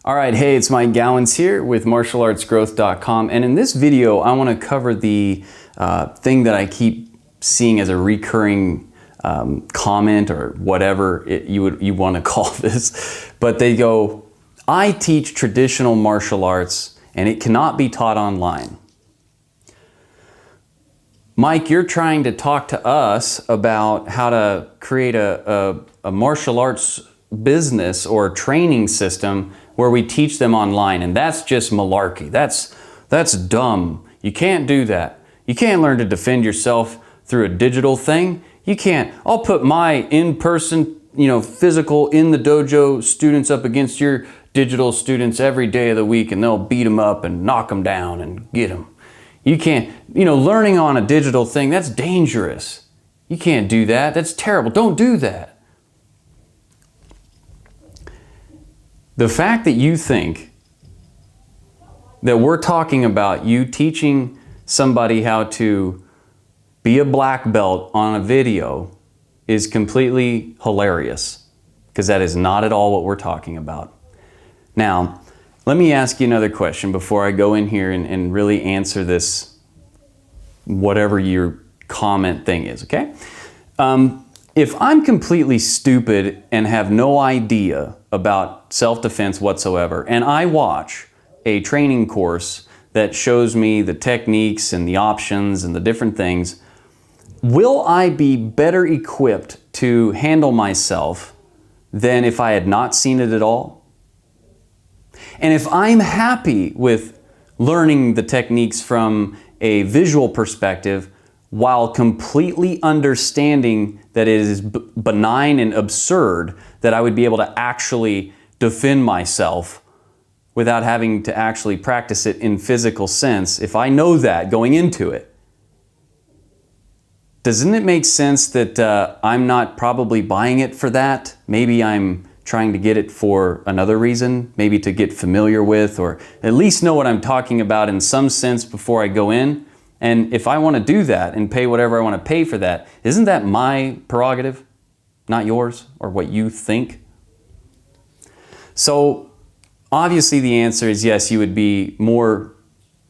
All right, hey, it's Mike Gowans here with martialartsgrowth.com, and in this video I want to cover the thing that I keep seeing as a recurring comment or whatever you want to call this, but they go, I teach traditional martial arts and it cannot be taught online. Mike, you're trying to talk to us about how to create a martial arts business or training system where we teach them online, and that's just malarkey. That's dumb. You can't do that. You can't learn to defend yourself through a digital thing. You can't. I'll put my in-person, physical in the dojo students up against your digital students every day of the week, and they'll beat them up and knock them down and get them. You can't, learning on a digital thing, that's dangerous. You can't do that. That's terrible. Don't do that. The fact that you think that we're talking about you teaching somebody how to be a black belt on a video is completely hilarious, because that is not at all what we're talking about. Now, let me ask you another question before I go in here and really answer this, whatever your comment thing is, okay? If I'm completely stupid and have no idea about self-defense whatsoever, and I watch a training course that shows me the techniques and the options and the different things, will I be better equipped to handle myself than if I had not seen it at all? And if I'm happy with learning the techniques from a visual perspective while completely understanding that it is benign and absurd that I would be able to actually defend myself without having to actually practice it in physical sense, if I know that going into it, doesn't it make sense that I'm not probably buying it for that? Maybe I'm trying to get it for another reason, maybe to get familiar with, or at least know what I'm talking about in some sense before I go in. And if I want to do that and pay whatever I want to pay for that, isn't that my prerogative, not yours, or what you think? So obviously the answer is yes, you would be more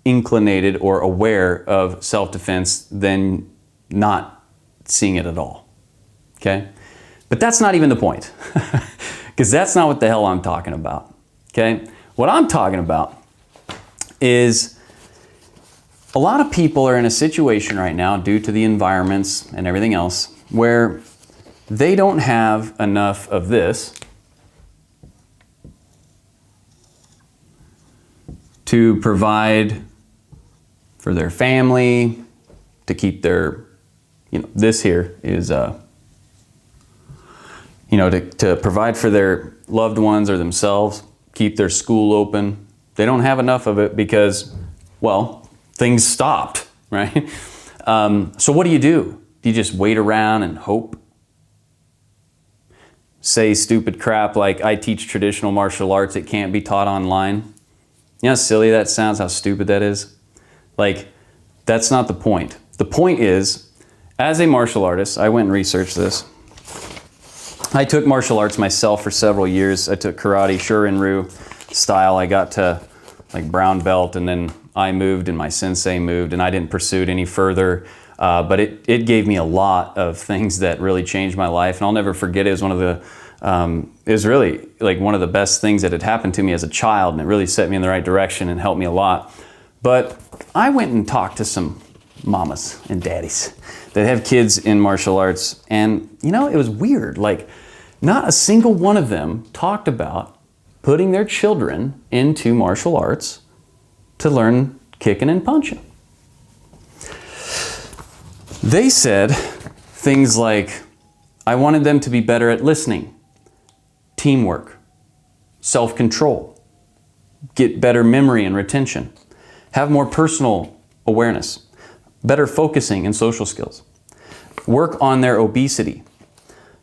inclinated or aware of self-defense than not seeing it at all, okay? But that's not even the point, because that's not what the hell I'm talking about, okay? What I'm talking about is a lot of people are in a situation right now, due to the environments and everything else, where they don't have enough of this to provide for their family, to keep their, this here is, to provide for their loved ones or themselves, keep their school open. They don't have enough of it because, well, things stopped, right? So what do? Do you just wait around and hope? Say stupid crap like, I teach traditional martial arts, it can't be taught online. You know how silly that sounds, how stupid that is? Like, that's not the point. The point is, as a martial artist, I went and researched this. I took martial arts myself for several years. I took karate, Shorin-ryu style. I got to like brown belt, and then I moved and my sensei moved, and I didn't pursue it any further. But it gave me a lot of things that really changed my life, and I'll never forget it. It was one of the, it was really like one of the best things that had happened to me as a child, and it really set me in the right direction and helped me a lot. But I went and talked to some mamas and daddies that have kids in martial arts, and it was weird. Like, not a single one of them talked about putting their children into martial arts to learn kicking and punching. They said things like, I wanted them to be better at listening, teamwork, self-control, get better memory and retention, have more personal awareness, better focusing and social skills, work on their obesity,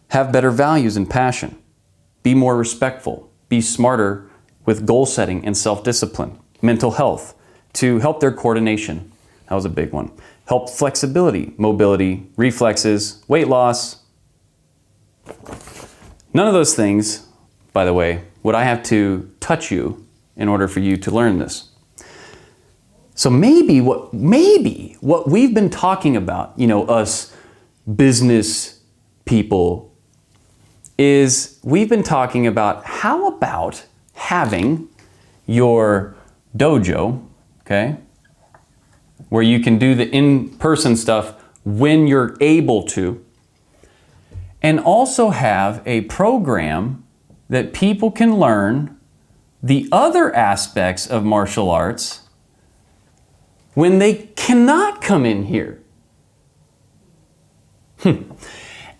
have better values and passion, be more respectful, be smarter with goal setting and self-discipline, mental health, to help their coordination. That was a big one. Help flexibility, mobility, reflexes, weight loss. None of those things by the way, would I have to touch you in order for you to learn this? So maybe what we've been talking about, us business people, is we've been talking about how about having your dojo, okay, where you can do the in-person stuff when you're able to, and also have a program that people can learn the other aspects of martial arts when they cannot come in here.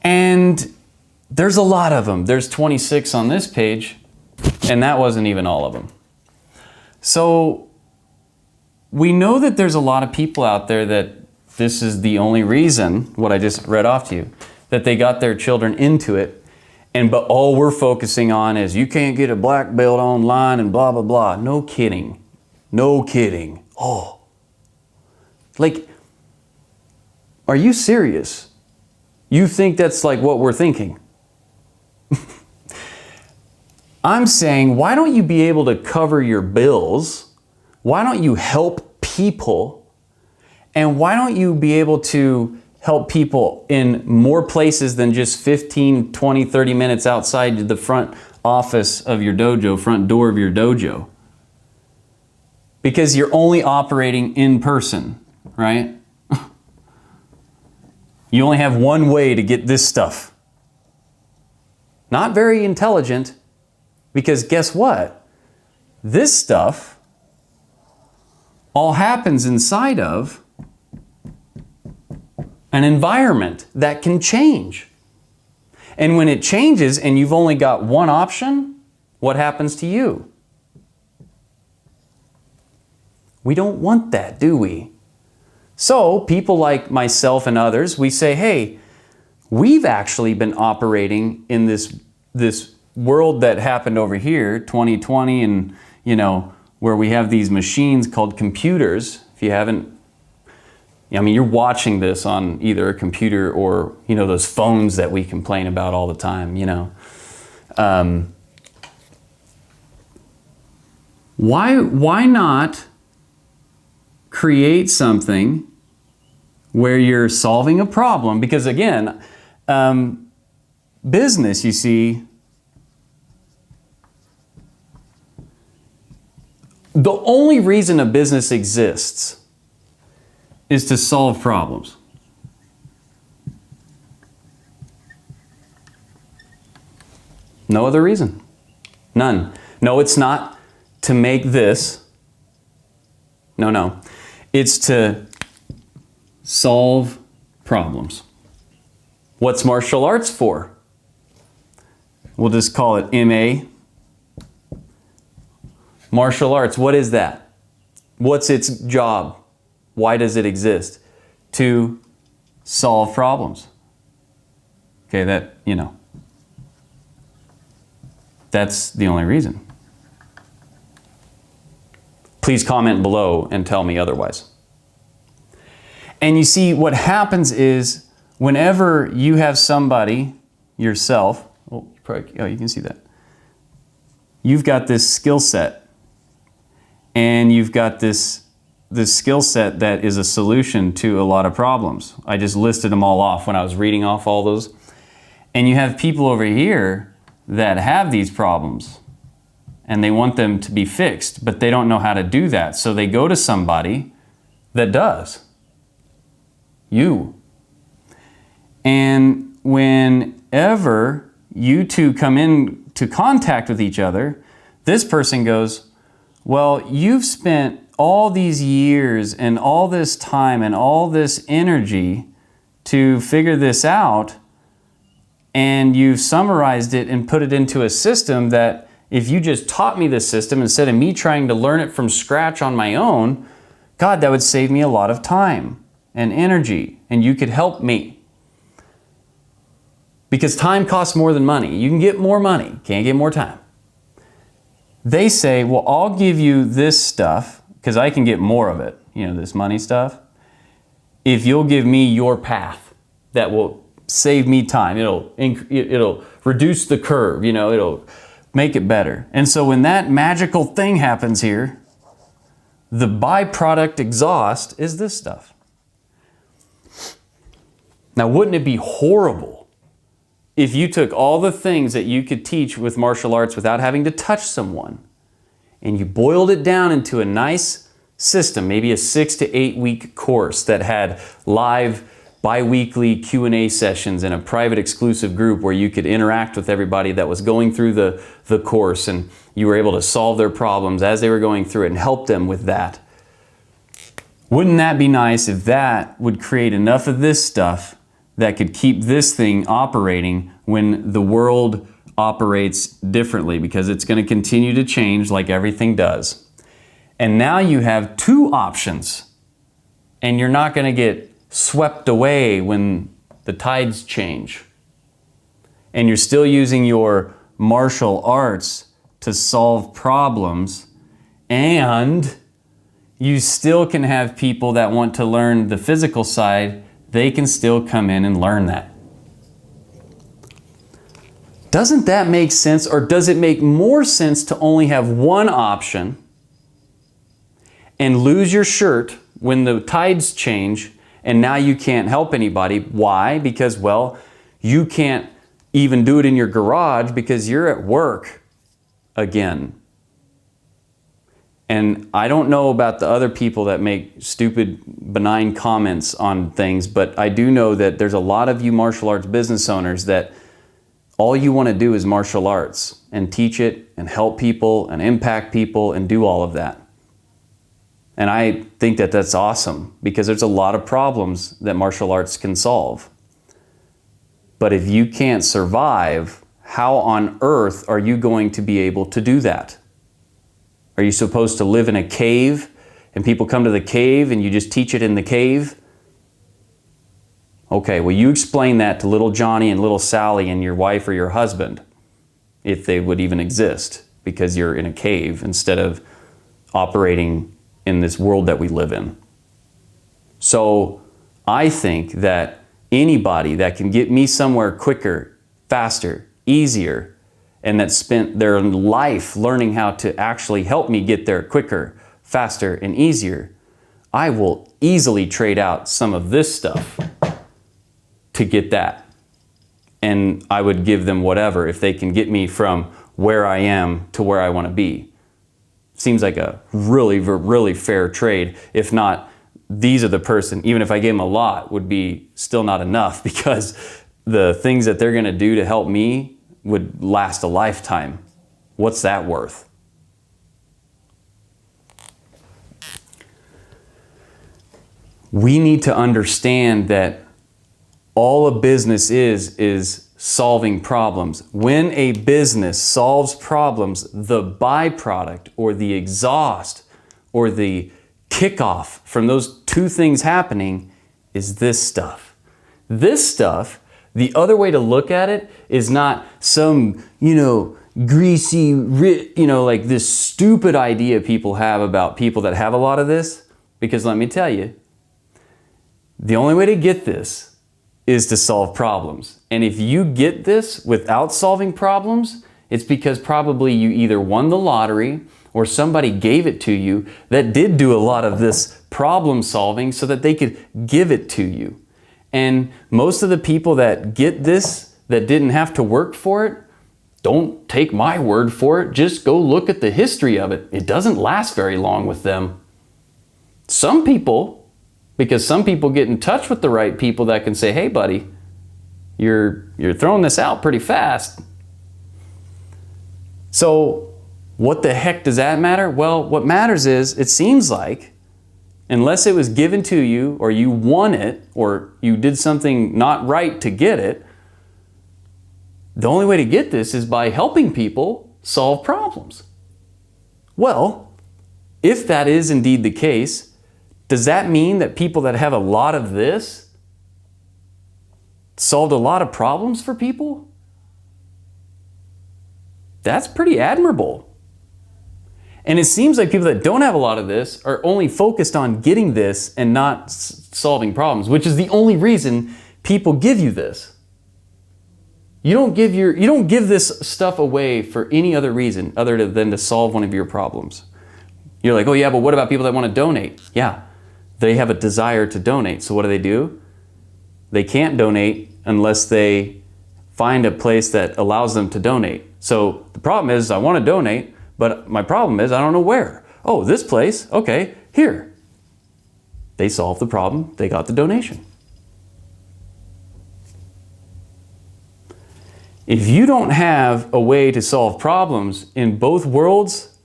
And there's a lot of them. There's 26 on this page, and that wasn't even all of them. So we know that there's a lot of people out there that this is the only reason, what I just read off to you, that they got their children into it. But all we're focusing on is you can't get a black belt online and blah, blah, blah. No kidding. No kidding. Oh. Like, are you serious? You think that's like what we're thinking? I'm saying, why don't you be able to cover your bills? Why don't you help people? And why don't you be able to help people in more places than just 15, 20, 30 minutes outside the front office of your dojo, front door of your dojo? Because you're only operating in person, right? You only have one way to get this stuff. Not very intelligent, because guess what? This stuff all happens inside of an environment that can change. And when it changes and you've only got one option, what happens to you? We don't want that, do we? So people like myself and others, we say, hey, we've actually been operating in this world that happened over here, 2020, and where we have these machines called computers. If you haven't, you're watching this on either a computer or, those phones that we complain about all the time, Why not create something where you're solving a problem? Because again, business, you see, the only reason a business exists is to solve problems. No other reason. None. No, it's not to make this. No. It's to solve problems. What's martial arts for? We'll just call it MA. Martial arts, what is that? What's its job? Why does it exist? To solve problems. Okay, that's the only reason. Please comment below and tell me otherwise. And you see, what happens is whenever you have somebody, yourself, you can see that. You've got this skill set, and you've got this skill set that is a solution to a lot of problems. I just listed them all off when I was reading off all those. And you have people over here that have these problems, and they want them to be fixed, but they don't know how to do that. So they go to somebody that does. You. And whenever you two come into contact with each other, this person goes, well, you've spent all these years and all this time and all this energy to figure this out, and you've summarized it and put it into a system that if you just taught me this system instead of me trying to learn it from scratch on my own, God, that would save me a lot of time and energy, and you could help me. Because time costs more than money. You can get more money, can't get more time. They say, well, I'll give you this stuff because I can get more of it, this money stuff, if you'll give me your path that will save me time. It'll reduce the curve, it'll make it better. And so when that magical thing happens here, the byproduct exhaust is this stuff. Now, wouldn't it be horrible if you took all the things that you could teach with martial arts without having to touch someone, and you boiled it down into a nice system, maybe a 6 to 8 week course that had live bi-weekly Q&A sessions in a private exclusive group where you could interact with everybody that was going through the course, and you were able to solve their problems as they were going through it and help them with that. Wouldn't that be nice if that would create enough of this stuff that could keep this thing operating when the world operates differently, because it's going to continue to change like everything does. And now you have two options, and you're not going to get swept away when the tides change. And you're still using your martial arts to solve problems, and you still can have people that want to learn the physical side. They can still come in and learn that. Doesn't that make sense? Or does it make more sense to only have one option and lose your shirt when the tides change and now you can't help anybody? Why? Because, well, you can't even do it in your garage because you're at work again. And I don't know about the other people that make stupid, benign comments on things, but I do know that there's a lot of you martial arts business owners that all you want to do is martial arts and teach it and help people and impact people and do all of that. And I think that that's awesome, because there's a lot of problems that martial arts can solve. But if you can't survive, how on earth are you going to be able to do that? Are you supposed to live in a cave and people come to the cave and you just teach it in the cave? Okay, well, you explain that to little Johnny and little Sally and your wife or your husband, if they would even exist, because you're in a cave instead of operating in this world that we live in. So I think that anybody that can get me somewhere quicker, faster, easier, and that spent their life learning how to actually help me get there quicker, faster, and easier, I will easily trade out some of this stuff to get that. And I would give them whatever if they can get me from where I am to where I want to be. Seems like a really, really fair trade. If not, these are the person, even if I gave them a lot, would be still not enough, because the things that they're going to do to help me would last a lifetime. What's that worth? We need to understand that all a business is solving problems. When a business solves problems, the byproduct or the exhaust or the kickoff from those two things happening is this stuff. This stuff, the other way to look at it is not some, greasy, like this stupid idea people have about people that have a lot of this. Because let me tell you, the only way to get this is to solve problems. And if you get this without solving problems, it's because probably you either won the lottery or somebody gave it to you that did do a lot of this problem solving so that they could give it to you. And most of the people that get this, that didn't have to work for it, don't take my word for it. Just go look at the history of it. It doesn't last very long with them. Some people, because some people get in touch with the right people that can say, hey buddy, you're throwing this out pretty fast. So what the heck does that matter? Well, what matters is, it seems like, unless it was given to you or you won it or you did something not right to get it, the only way to get this is by helping people solve problems. Well, if that is indeed the case, does that mean that people that have a lot of this solved a lot of problems for people? That's pretty admirable. And it seems like people that don't have a lot of this are only focused on getting this and not solving problems, which is the only reason people give you this. You don't give this stuff away for any other reason other than to solve one of your problems. You're like, oh yeah, but what about people that want to donate? Yeah, they have a desire to donate. So what do? They can't donate unless they find a place that allows them to donate. So the problem is I want to donate, but my problem is I don't know where. Oh, this place, okay, here. They solved the problem, they got the donation. If you don't have a way to solve problems in both worlds,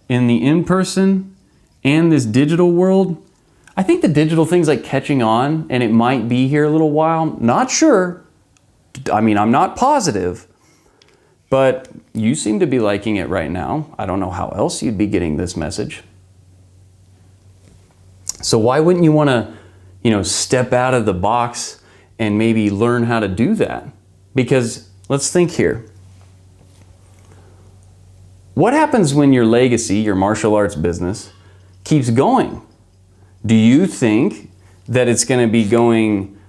in the in-person and this digital world, I think the digital thing's like catching on, and it might be here a little while. Not sure. I mean, I'm not positive, but you seem to be liking it right now. I don't know how else you'd be getting this message. So why wouldn't you want to, step out of the box and maybe learn how to do that? Because let's think here. What happens when your legacy, your martial arts business, keeps going? Do you think that it's going to be going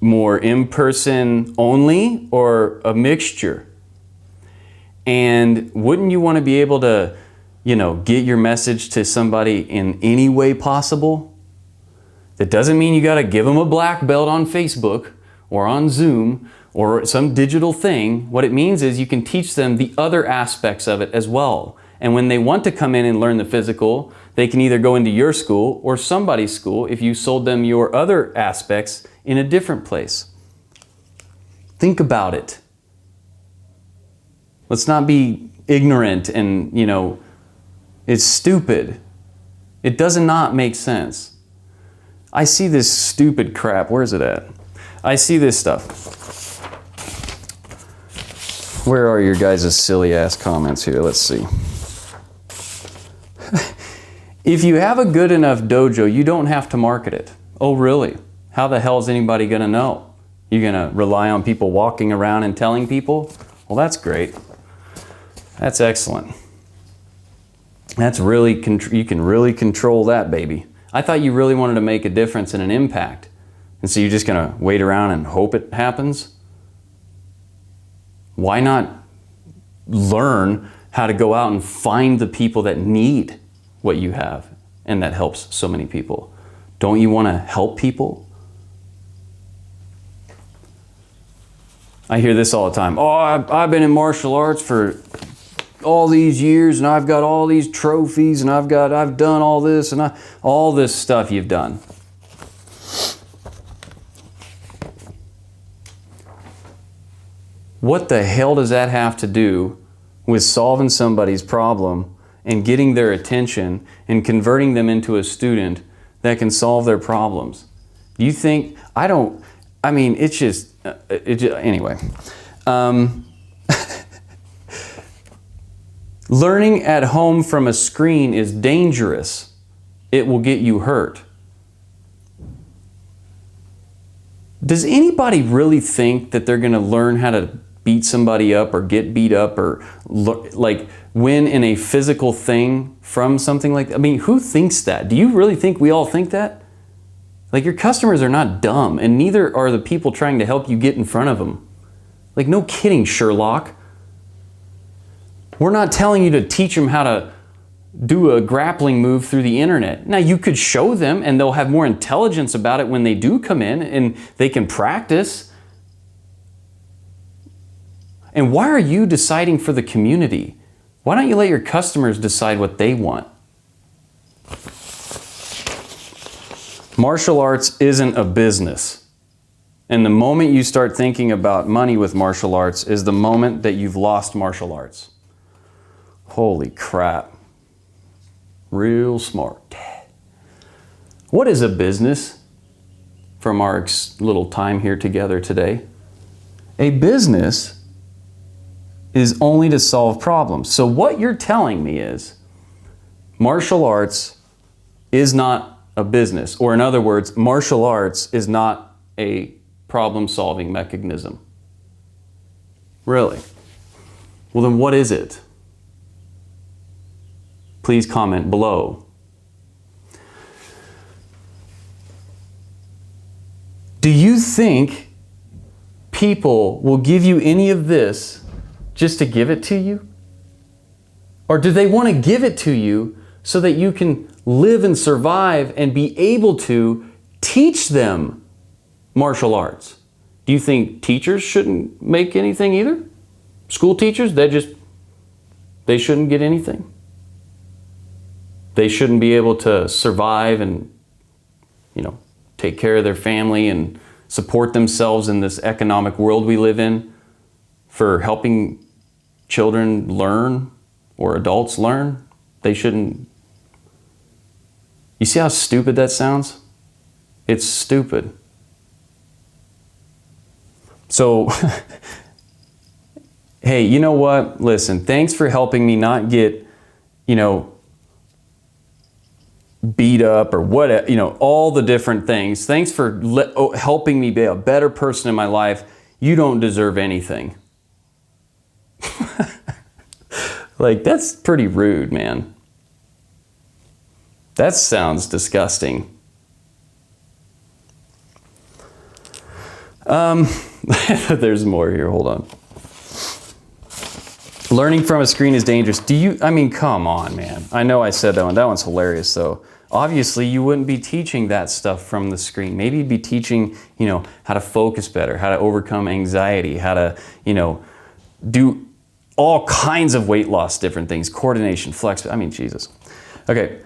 more in-person only or a mixture? And wouldn't you want to be able to, get your message to somebody in any way possible? That doesn't mean you got to give them a black belt on Facebook or on Zoom or some digital thing. What it means is you can teach them the other aspects of it as well. And when they want to come in and learn the physical, they can either go into your school or somebody's school if you sold them your other aspects in a different place. Think about it. Let's not be ignorant and, it's stupid. It does not make sense. I see this stupid crap. Where is it at? I see this stuff. Where are your guys' silly ass comments here? Let's see. If you have a good enough dojo, you don't have to market it. Oh, really? How the hell is anybody going to know? You're going to rely on people walking around and telling people? Well, that's great. That's excellent. That's really, you can really control that, baby. I thought you really wanted to make a difference and an impact. And so you're just going to wait around and hope it happens? Why not learn how to go out and find the people that need what you have and that helps so many people? Don't you want to help people? I hear this all the time. Oh, I've been in martial arts for all these years and I've got all these trophies and I've done all this and all this stuff you've done. What the hell does that have to do with solving somebody's problem and getting their attention and converting them into a student that can solve their problems? Do you think, anyway. Learning at home from a screen is dangerous. It will get you hurt. Does anybody really think that they're going to learn how to beat somebody up or get beat up or win in a physical thing from something like that? I mean, who thinks that? Do you really think we all think that? Like, your customers are not dumb, and neither are the people trying to help you get in front of them. Like, no kidding, Sherlock. We're not telling you to teach them how to do a grappling move through the internet. Now, you could show them, and they'll have more intelligence about it when they do come in, and they can practice. And why are you deciding for the community? Why don't you let your customers decide what they want? Martial arts isn't a business. And the moment you start thinking about money with martial arts is the moment that you've lost martial arts. Holy crap. Real smart. What is a business from our little time here together today? A business is only to solve problems. So what you're telling me is martial arts is not a business. Or in other words, martial arts is not a problem-solving mechanism. Really? Well, then what is it? Please comment below. Do you think people will give you any of this just to give it to you? Or do they want to give it to you so that you can live and survive and be able to teach them martial arts? Do you think teachers shouldn't make anything either? School teachers, they shouldn't get anything? They shouldn't be able to survive and, take care of their family and support themselves in this economic world we live in for helping children learn or adults learn? They shouldn't. You see how stupid that sounds? It's stupid. So, hey, you know what? Listen, thanks for helping me not get, beat up or what, all the different things. Thanks for helping me be a better person in my life. You don't deserve anything. Like, that's pretty rude, man. That sounds disgusting. There's more here, hold on. Learning from a screen is dangerous. Come on, man. I know I said that one. That one's hilarious, though. Obviously, you wouldn't be teaching that stuff from the screen. Maybe you'd be teaching, how to focus better, how to overcome anxiety, how to, do all kinds of weight loss, different things, coordination, flexibility. Jesus. Okay.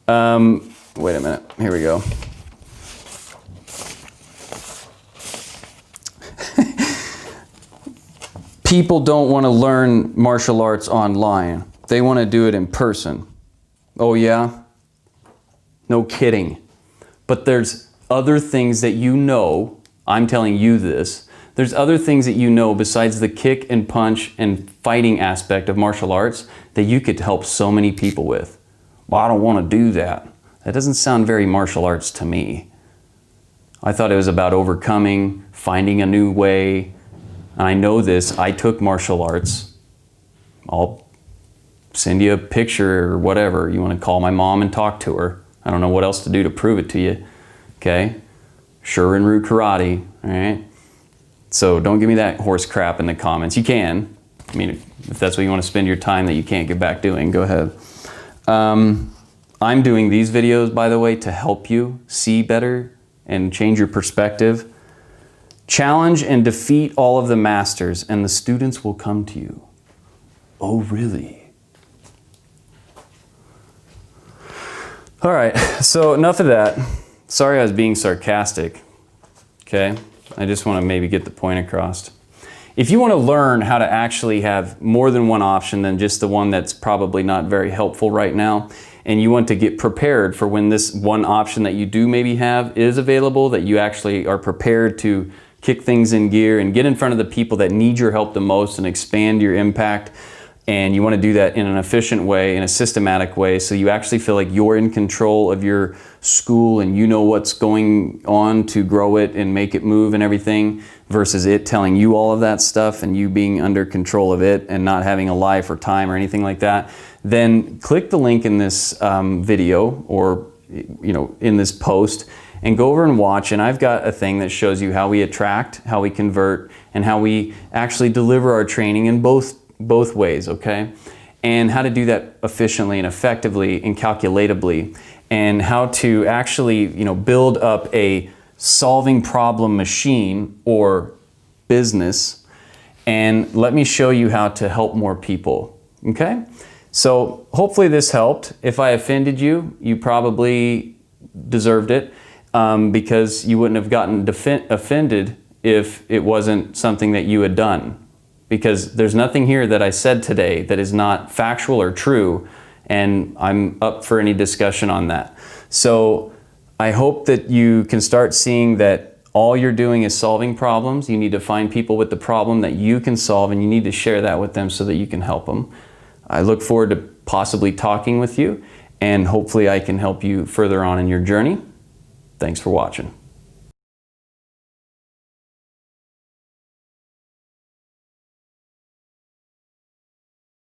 Wait a minute. Here we go. People don't want to learn martial arts online. They want to do it in person. Oh yeah? No kidding. But there's other things that I'm telling you this, there's other things that besides the kick and punch and fighting aspect of martial arts that you could help so many people with. Well, I don't want to do that. That doesn't sound very martial arts to me. I thought it was about overcoming, finding a new way. And I know this, I took martial arts. I'll send you a picture or whatever. You want to call my mom and talk to her. I don't know what else to do to prove it to you. Okay? Shorin-ryu karate, all right? So don't give me that horse crap in the comments. You can. If that's what you want to spend your time that you can't get back doing, go ahead. I'm doing these videos, by the way, to help you see better and change your perspective. Challenge and defeat all of the masters, and the students will come to you. Oh, really? All right, so enough of that. Sorry I was being sarcastic, okay? I just want to maybe get the point across. If you want to learn how to actually have more than one option than just the one that's probably not very helpful right now, and you want to get prepared for when this one option that you do maybe have is available, that you actually are prepared to kick things in gear and get in front of the people that need your help the most and expand your impact, and you want to do that in an efficient way, in a systematic way, so you actually feel like you're in control of your school and you know what's going on to grow it and make it move and everything, versus it telling you all of that stuff and you being under control of it and not having a life or time or anything like that, then click the link in this video or in this post and go over and watch. And I've got a thing that shows you how we attract, how we convert, and how we actually deliver our training in both ways, okay? And how to do that efficiently and effectively and calculatably, and how to actually, build up a solving problem machine or business. And let me show you how to help more people, okay? So hopefully this helped. If I offended you, you probably deserved it, because you wouldn't have gotten offended if it wasn't something that you had done. Because there's nothing here that I said today that is not factual or true, and I'm up for any discussion on that. So I hope that you can start seeing that all you're doing is solving problems. You need to find people with the problem that you can solve, and you need to share that with them so that you can help them. I look forward to possibly talking with you, and hopefully I can help you further on in your journey. Thanks for watching.